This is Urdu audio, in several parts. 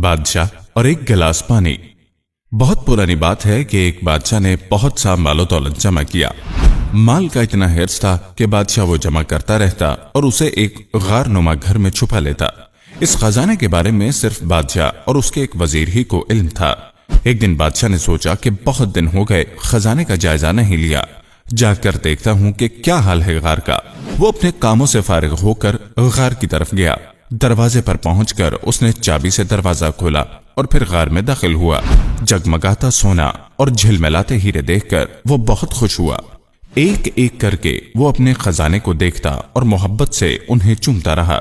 بادشاہ اور ایک گلاس پانی۔ بہت پرانی بات ہے کہ ایک بادشاہ نے بہت سا مال و دولت جمع کیا۔ مال کا اتنا حرص تھا کہ بادشاہ وہ جمع کرتا رہتا اور اسے ایک غار نما گھر میں چھپا لیتا۔ اس خزانے کے بارے میں صرف بادشاہ اور اس کے ایک وزیر ہی کو علم تھا۔ ایک دن بادشاہ نے سوچا کہ بہت دن ہو گئے خزانے کا جائزہ نہیں لیا، جا کر دیکھتا ہوں کہ کیا حال ہے غار کا۔ وہ اپنے کاموں سے فارغ ہو کر غار کی طرف گیا۔ دروازے پر پہنچ کر اس نے چابی سے دروازہ کھولا اور پھر غار میں داخل ہوا۔ جگمگاتا سونا اور جھلملاتے ہیرے دیکھ کر وہ بہت خوش ہوا۔ ایک ایک کر کے وہ اپنے خزانے کو دیکھتا اور محبت سے انہیں چومتا رہا۔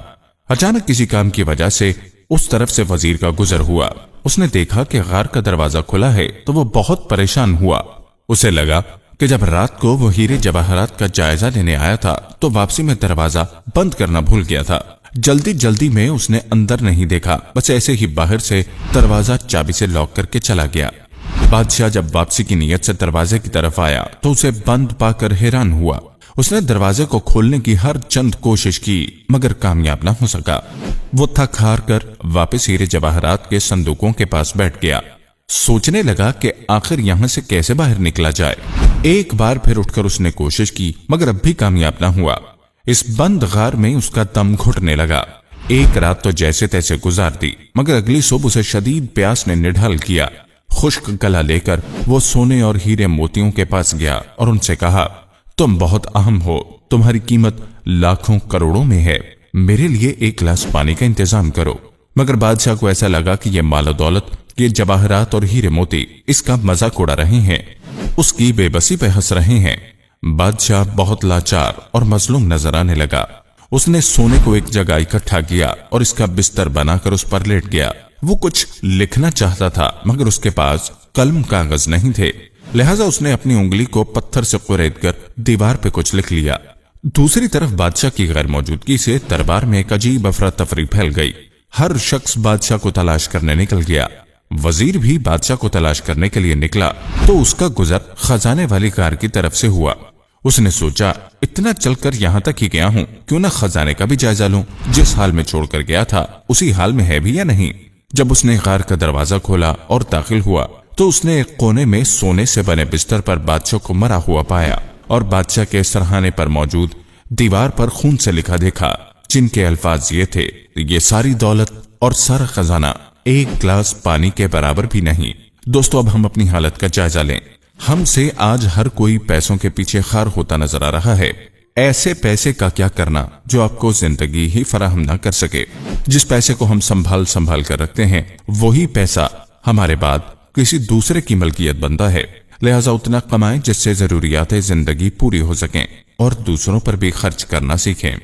اچانک کسی کام کی وجہ سے اس طرف سے وزیر کا گزر ہوا۔ اس نے دیکھا کہ غار کا دروازہ کھلا ہے تو وہ بہت پریشان ہوا۔ اسے لگا کہ جب رات کو وہ ہیرے جواہرات کا جائزہ لینے آیا تھا تو واپسی میں دروازہ بند کرنا بھول گیا تھا۔ جلدی میں اس نے اندر نہیں دیکھا، بس ایسے ہی باہر سے دروازہ چابی سے لاک کر کے چلا گیا۔ بادشاہ جب واپسی کی نیت سے دروازے کی طرف آیا تو اسے بند پا کر حیران ہوا۔ اس نے دروازے کو کھولنے کی ہر چند کوشش کی مگر کامیاب نہ ہو سکا۔ وہ تھک ہار کر واپس ہیرے جواہرات کے صندوقوں کے پاس بیٹھ گیا۔ سوچنے لگا کہ آخر یہاں سے کیسے باہر نکلا جائے۔ ایک بار پھر اٹھ کر اس نے کوشش کی مگر اب بھی کامیاب نہ ہوا۔ اس بند غار میں اس کا دم گھٹنے لگا۔ ایک رات تو جیسے تیسے گزار دی مگر اگلی صبح اسے شدید پیاس نے نڈھال کیا۔ خشک گلا لے کر وہ سونے اور ہیرے موتیوں کے پاس گیا اور ان سے کہا، تم بہت اہم ہو، تمہاری قیمت لاکھوں کروڑوں میں ہے، میرے لیے ایک گلاس پانی کا انتظام کرو۔ مگر بادشاہ کو ایسا لگا کہ یہ مال و دولت، یہ جواہرات اور ہیرے موتی اس کا مذاق اڑا رہے ہیں، اس کی بے بسی پہ ہنس رہے ہیں۔ بادشاہ بہت لاچار اور مظلوم نظر آنے لگا۔ اس نے سونے کو ایک جگہ اکٹھا کیا اور اس کا بستر بنا کر اس پر لیٹ گیا۔ وہ کچھ لکھنا چاہتا تھا مگر اس کے پاس قلم کاغذ نہیں تھے، لہذا اس نے اپنی انگلی کو پتھر سے قرید کر دیوار پہ کچھ لکھ لیا۔ دوسری طرف بادشاہ کی غیر موجودگی سے دربار میں ایک عجیب افراتفری پھیل گئی۔ ہر شخص بادشاہ کو تلاش کرنے نکل گیا۔ وزیر بھی بادشاہ کو تلاش کرنے کے لیے نکلا تو اس کا گزر خزانے والی غار کی طرف سے ہوا۔ اس نے سوچا، اتنا چل کر یہاں تک ہی گیا ہوں، کیوں نہ خزانے کا بھی جائزہ لوں، جس حال میں چھوڑ کر گیا تھا اسی حال میں ہے بھی یا نہیں۔ جب اس نے غار کا دروازہ کھولا اور داخل ہوا تو اس نے ایک کونے میں سونے سے بنے بستر پر بادشاہ کو مرا ہوا پایا اور بادشاہ کے سرہانے پر موجود دیوار پر خون سے لکھا دیکھا، جن کے الفاظ یہ تھے، یہ ساری دولت اور سارا خزانہ ایک گلاس پانی کے برابر بھی نہیں۔ دوستو، اب ہم اپنی حالت کا جائزہ لیں۔ ہم سے آج ہر کوئی پیسوں کے پیچھے خار ہوتا نظر آ رہا ہے۔ ایسے پیسے کا کیا کرنا جو آپ کو زندگی ہی فراہم نہ کر سکے۔ جس پیسے کو ہم سنبھال کر رکھتے ہیں وہی پیسہ ہمارے بعد کسی دوسرے کی ملکیت بنتا ہے، لہذا اتنا کمائیں جس سے ضروریات زندگی پوری ہو سکیں اور دوسروں پر بھی خرچ کرنا سیکھیں۔